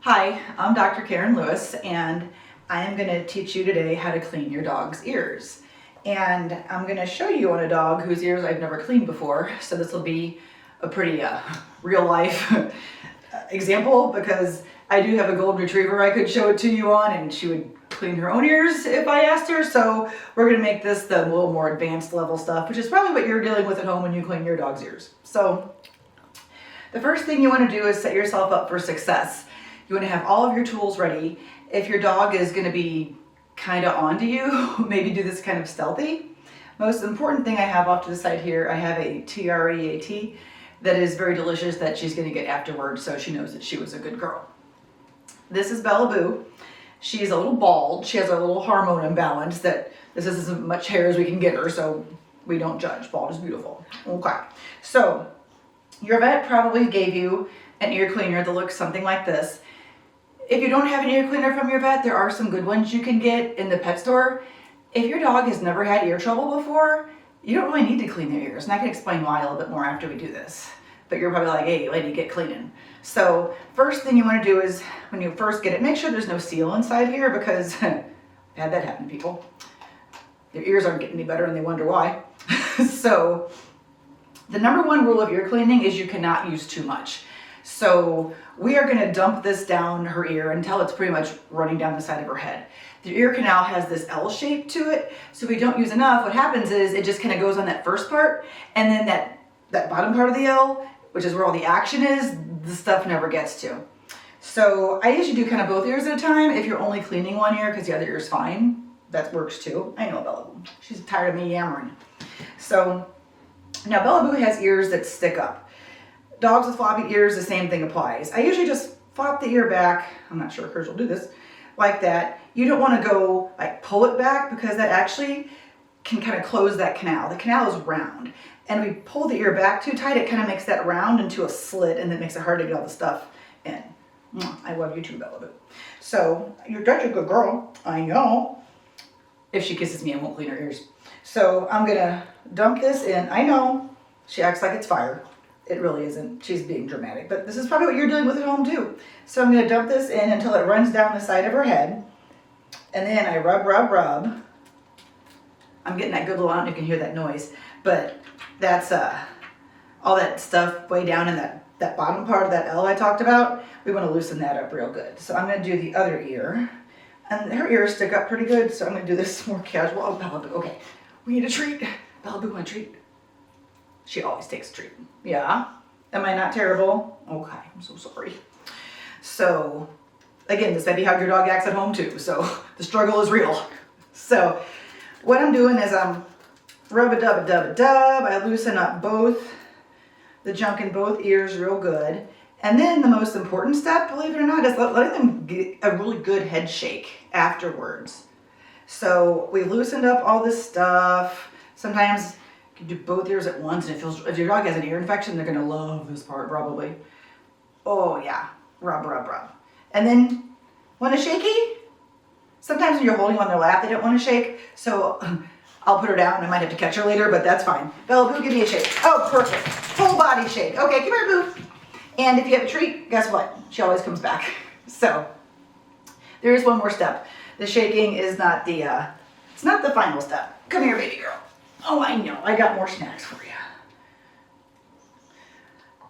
Hi, I'm Dr. Karen Lewis, and I am going to teach you today how to clean your dog's ears. And I'm going to show you on a dog whose ears I've never cleaned before, so this will be a pretty real life example, because I do have a golden retriever I could show it to you on, and she would clean her own ears if I asked her. So we're going to make this the little more advanced level stuff, which is probably what you're dealing with at home when you clean your dog's ears. So the first thing you want to do is set yourself up for success. You want to have all of your tools ready. If your dog is going to be kind of onto you, maybe do this kind of stealthy. Most important thing I have off to the side here, I have a TREAT that is very delicious that she's going to get afterwards, so she knows that she was a good girl. This is Bella Boo. She's a little bald. She has a little hormone imbalance that this is as much hair as we can get her, so we don't judge. Bald is beautiful. Okay. So your vet probably gave you an ear cleaner that looks something like this. If you don't have an ear cleaner from your vet, there are some good ones you can get in the pet store. If your dog has never had ear trouble before, you don't really need to clean their ears. And I can explain why a little bit more after we do this. But you're probably like, hey, lady, get cleaning. So first thing you want to do is, when you first get it, make sure there's no seal inside here, because I've had that happen to people. Their ears aren't getting any better and they wonder why. So the number one rule of ear cleaning is you cannot use too much. So we are going to dump this down her ear until it's pretty much running down the side of her head. The ear canal has this L shape to it, so if we don't use enough, what happens is it just kind of goes on that first part, and then that bottom part of the L, which is where all the action is, the stuff never gets to. So I usually do kind of both ears at a time. If you're only cleaning one ear because the other ear is fine, that works too. I know Bella Boo. She's tired of me yammering. So now Bella Boo has ears that stick up. Dogs with floppy ears, the same thing applies. I usually just flop the ear back. I'm not sure if hers will do this. Like that. You don't want to go like pull it back, because that actually can kind of close that canal. The canal is round. And we pull the ear back too tight, it kind of makes that round into a slit, and it makes it hard to get all the stuff in. I love you too, Bella Boo. So you're such a good girl. I know. If she kisses me, I won't clean her ears. So I'm going to dump this in. I know she acts like it's fire. It really isn't. She's being dramatic, but this is probably what you're dealing with at home too. So I'm going to dump this in until it runs down the side of her head. And then I rub, rub, rub. I'm getting that good little, I don't know if you can hear that noise, but that's all that stuff way down in that bottom part of that L I talked about. We want to loosen that up real good. So I'm going to do the other ear. And her ears stick up pretty good, so I'm going to do this more casual. Oh, Bella Boo, okay. We need a treat. Bella Boo, want a treat? She always takes a treat. Yeah? Am I not terrible? Okay, I'm so sorry. So, again, this may be how your dog acts at home too, so the struggle is real. So, what I'm doing is I'm rub-a-dub-a-dub-a-dub. I loosen up both the junk in both ears real good. And then the most important step, believe it or not, is letting them get a really good head shake afterwards. So, we loosened up all this stuff. Sometimes you do both ears at once, and it feels, if your dog has an ear infection, they're going to love this part probably. Oh yeah, rub, rub, rub. And then, want a shaky? Sometimes when you're holding on their lap, they don't want to shake, so I'll put her down. I might have to catch her later, but that's fine. Bella Boo, give me a shake. Oh, perfect. Full body shake. Okay, come here, Boo. And if you have a treat, guess what? She always comes back. So, there is one more step. The shaking is not the, it's not the final step. Come here, baby girl. Oh, I know. I got more snacks for you.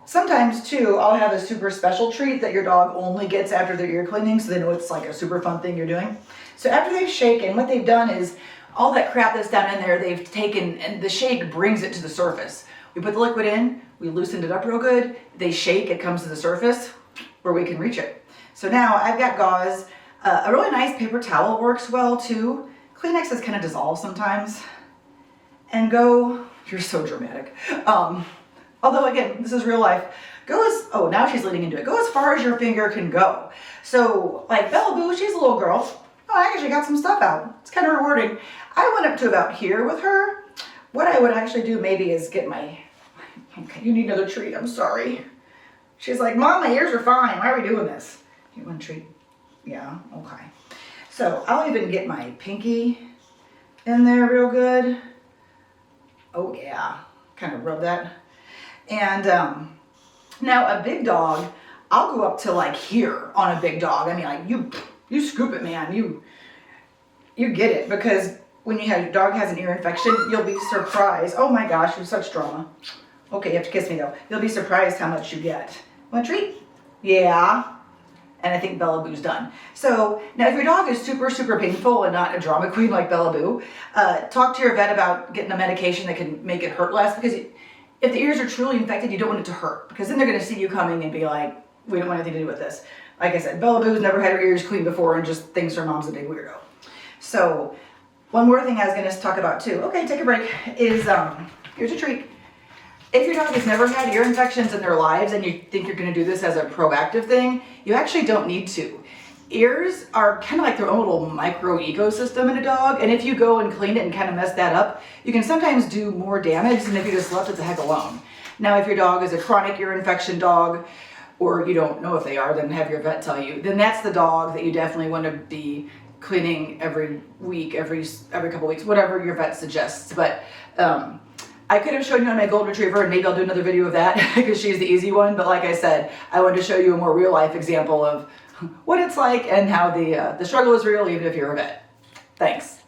Sometimes, too, I'll have a super special treat that your dog only gets after their ear cleaning, so they know it's like a super fun thing you're doing. So after they've shaken, what they've done is all that crap that's down in there, they've taken, and the shake brings it to the surface. We put the liquid in, we loosened it up real good, they shake, it comes to the surface where we can reach it. So now I've got gauze. A really nice paper towel works well, too. Kleenex is kind of dissolved sometimes. And go, you're so dramatic. Although again, this is real life. Go as, oh, now she's leading into it. Go as far as your finger can go. So like Bella Boo, she's a little girl. Oh, I actually got some stuff out. It's kind of rewarding. I went up to about here with her. What I would actually do maybe is get my, okay, you need another treat, I'm sorry. She's like, Mom, my ears are fine. Why are we doing this? You want a treat? Yeah, okay. So I'll even get my pinky in there real good. Oh yeah, kind of rub that. And now a big dog, I'll go up to like here on a big dog. I mean, like you scoop it, man. You get it, because when your dog has an ear infection, you'll be surprised. Oh my gosh, you're such drama. Okay, you have to kiss me though. You'll be surprised how much you get. Want a treat? Yeah. And I think Bella Boo's done. So now if your dog is super, super painful and not a drama queen like Bella Boo, talk to your vet about getting a medication that can make it hurt less, because if the ears are truly infected, you don't want it to hurt, because then they're going to see you coming and be like, we don't want anything to do with this. Like I said, Bella Boo's never had her ears cleaned before and just thinks her mom's a big weirdo. So one more thing I was going to talk about too, okay, take a break, is here's a treat. If your dog has never had ear infections in their lives and you think you're going to do this as a proactive thing, you actually don't need to. Ears are kind of like their own little micro ecosystem in a dog, and if you go and clean it and kind of mess that up, you can sometimes do more damage than if you just left it the heck alone. Now, if your dog is a chronic ear infection dog, or you don't know if they are, then have your vet tell you, then that's the dog that you definitely want to be cleaning every week, every couple weeks, whatever your vet suggests. But I could have shown you on my golden retriever, and maybe I'll do another video of that because she's the easy one. But like I said, I wanted to show you a more real life example of what it's like and how the struggle is real, even if you're a vet. Thanks.